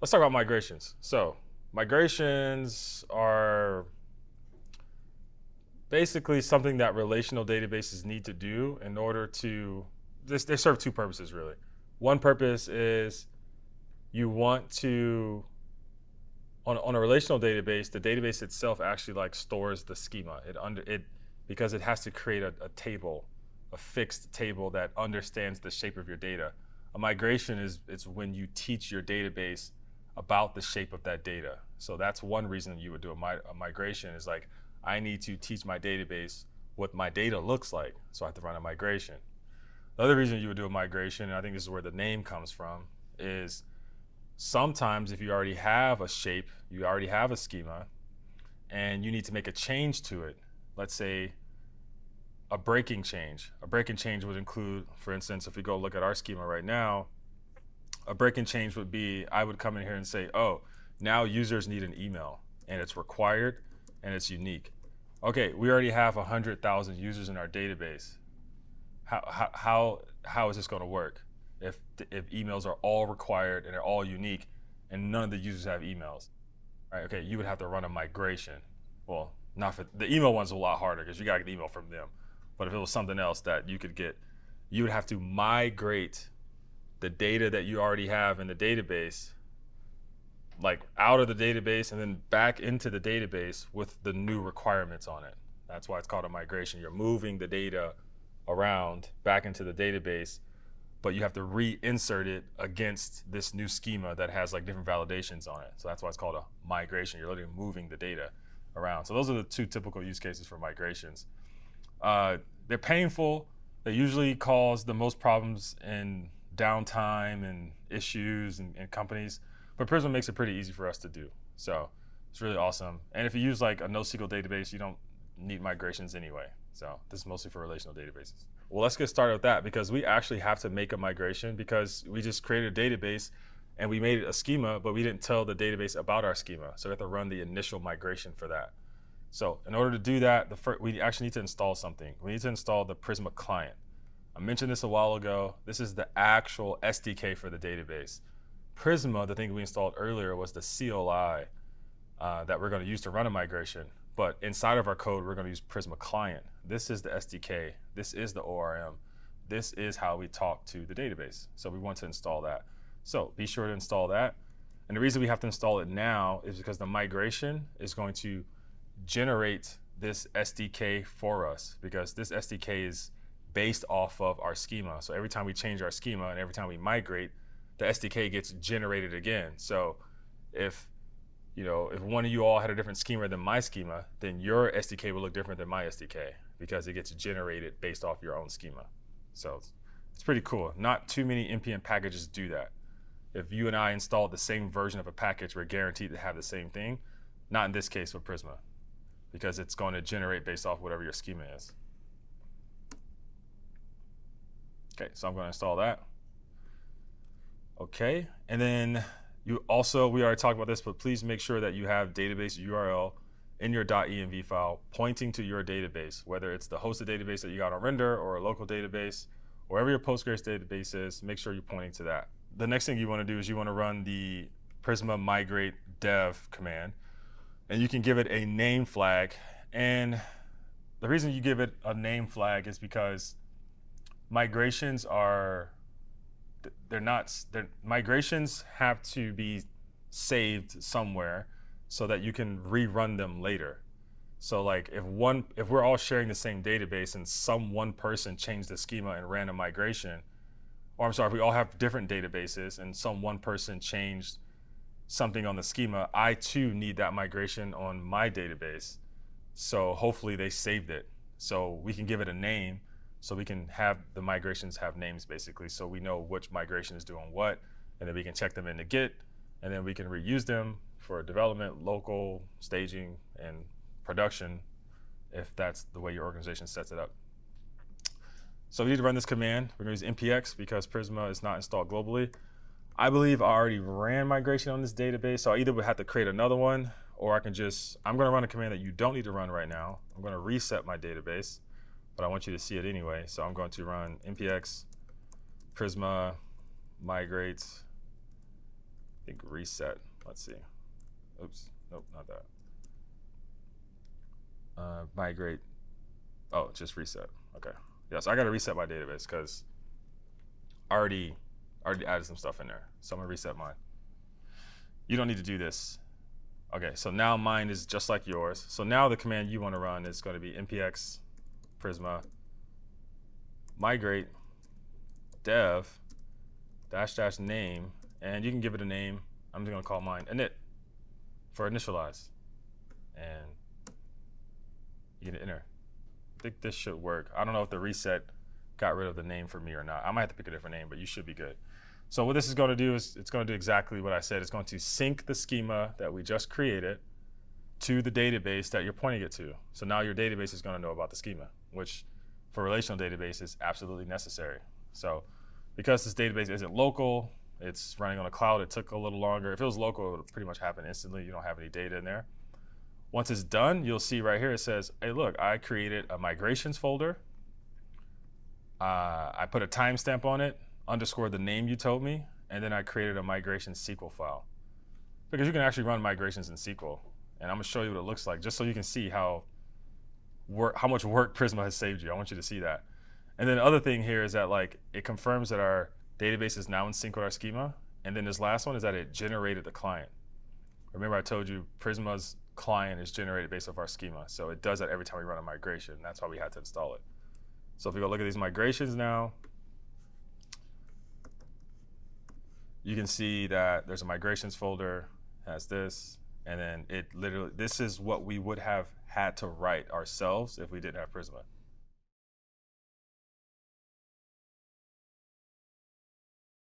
Let's talk about migrations. So migrations are basically something that relational databases need to do in order to, they serve two purposes really. One purpose is you want to, on a relational database, the database itself actually like stores the schema. Because it has to create a table, a fixed table that understands the shape of your data. A migration is it's when you teach your database about the shape of that data. So that's one reason you would do a migration is like, I need to teach my database what my data looks like, so I have to run a migration. The other reason you would do a migration, and I think this is where the name comes from, is sometimes if you already have a shape, you already have a schema, and you need to make a change to it. Let's say a breaking change. A breaking change would include, for instance, if we go look at our schema right now, a breaking change would be, I would come in here and say, oh, now users need an email, and it's required, and it's unique. Okay, we already have 100,000 users in our database. How is this going to work if emails are all required and they're all unique and none of the users have emails? Right, okay, you would have to run a migration. Well, not for the email one's a lot harder because you got to get the email from them. But if it was something else that you could get, you would have to migrate the data that you already have in the database, like out of the database and then back into the database with the new requirements on it. That's why it's called a migration. You're moving the data around back into the database, but you have to reinsert it against this new schema that has like different validations on it. So that's why it's called a migration. You're literally moving the data around. So those are the two typical use cases for migrations. They're painful. They usually cause the most problems in downtime and issues and companies, but Prisma makes it pretty easy for us to do. So it's really awesome. And if you use like a NoSQL database, you don't need migrations anyway. So this is mostly for relational databases. Well, let's get started with that because we actually have to make a migration because we just created a database and we made it a schema, but we didn't tell the database about our schema. So we have to run the initial migration for that. So in order to do that, we actually need to install something. We need to install the Prisma client. I mentioned this a while ago. This is the actual SDK for the database. Prisma, the thing we installed earlier, was the CLI that we're going to use to run a migration. But inside of our code, we're going to use Prisma client. This is the SDK. This is the ORM. This is how we talk to the database. So we want to install that. So be sure to install that. And the reason we have to install it now is because the migration is going to generate this SDK for us because this SDK is based off of our schema. So every time we change our schema and every time we migrate, the SDK gets generated again. So if one of you all had a different schema than my schema, then your SDK will look different than my SDK because it gets generated based off your own schema. So it's pretty cool. Not too many NPM packages do that. If you and I install the same version of a package, we're guaranteed to have the same thing. Not in this case with Prisma, because it's going to generate based off whatever your schema is. Okay, so I'm going to install that. Okay, and then we already talked about this, but please make sure that you have database URL in your .env file pointing to your database, whether it's the hosted database that you got on Render or a local database, wherever your Postgres database is, make sure you're pointing to that. The next thing you want to do is you want to run the Prisma migrate dev command, and you can give it a name flag. And the reason you give it a name flag is because migrations migrations have to be saved somewhere so that you can rerun them later. So like if we're all sharing the same database and one person changed the schema and ran a migration, or I'm sorry, if we all have different databases and one person changed something on the schema, I too need that migration on my database. So hopefully they saved it. So we can give it a name so we can have the migrations have names basically, so we know which migration is doing what, and then we can check them into Git, and then we can reuse them for development, local, staging, and production if that's the way your organization sets it up. So we need to run this command. We're gonna use npx because Prisma is not installed globally. I believe I already ran migration on this database, so I either would have to create another one, or I'm gonna run a command that you don't need to run right now. I'm gonna reset my database, but I want you to see it anyway. So I'm going to run npx Prisma migrate think reset. Let's see. Oops. Nope, not that. Migrate. Oh, just reset. Okay. Yeah, so I got to reset my database because I already added some stuff in there. So I'm going to reset mine. You don't need to do this. Okay, so now mine is just like yours. So now the command you want to run is going to be npx Prisma migrate dev -- name, and you can give it a name. I'm just going to call mine init for initialize, and you can enter. I think this should work. I don't know if the reset got rid of the name for me or not. I might have to pick a different name, but you should be good. So what this is going to do is it's going to do exactly what I said. It's going to sync the schema that we just created to the database that you're pointing it to. So now your database is going to know about the schema, which for relational database is absolutely necessary. So because this database isn't local, it's running on a cloud, it took a little longer. If it was local, it would pretty much happen instantly. You don't have any data in there. Once it's done, you'll see right here, it says, hey, look, I created a migrations folder. I put a timestamp on it, underscore the name you told me, and then I created a migration SQL file. Because you can actually run migrations in SQL, and I'm gonna show you what it looks like, just so you can see how much work Prisma has saved you. I want you to see that. And then the other thing here is that like it confirms that our database is now in sync with our schema, and then this last one is that it generated the client. Remember I told you Prisma's client is generated based off our schema, so it does that every time we run a migration. That's why we had to install it. So if we go look at these migrations now, you can see that there's a migrations folder, has this, and then it literally, this is what we would have had to write ourselves if we didn't have Prisma.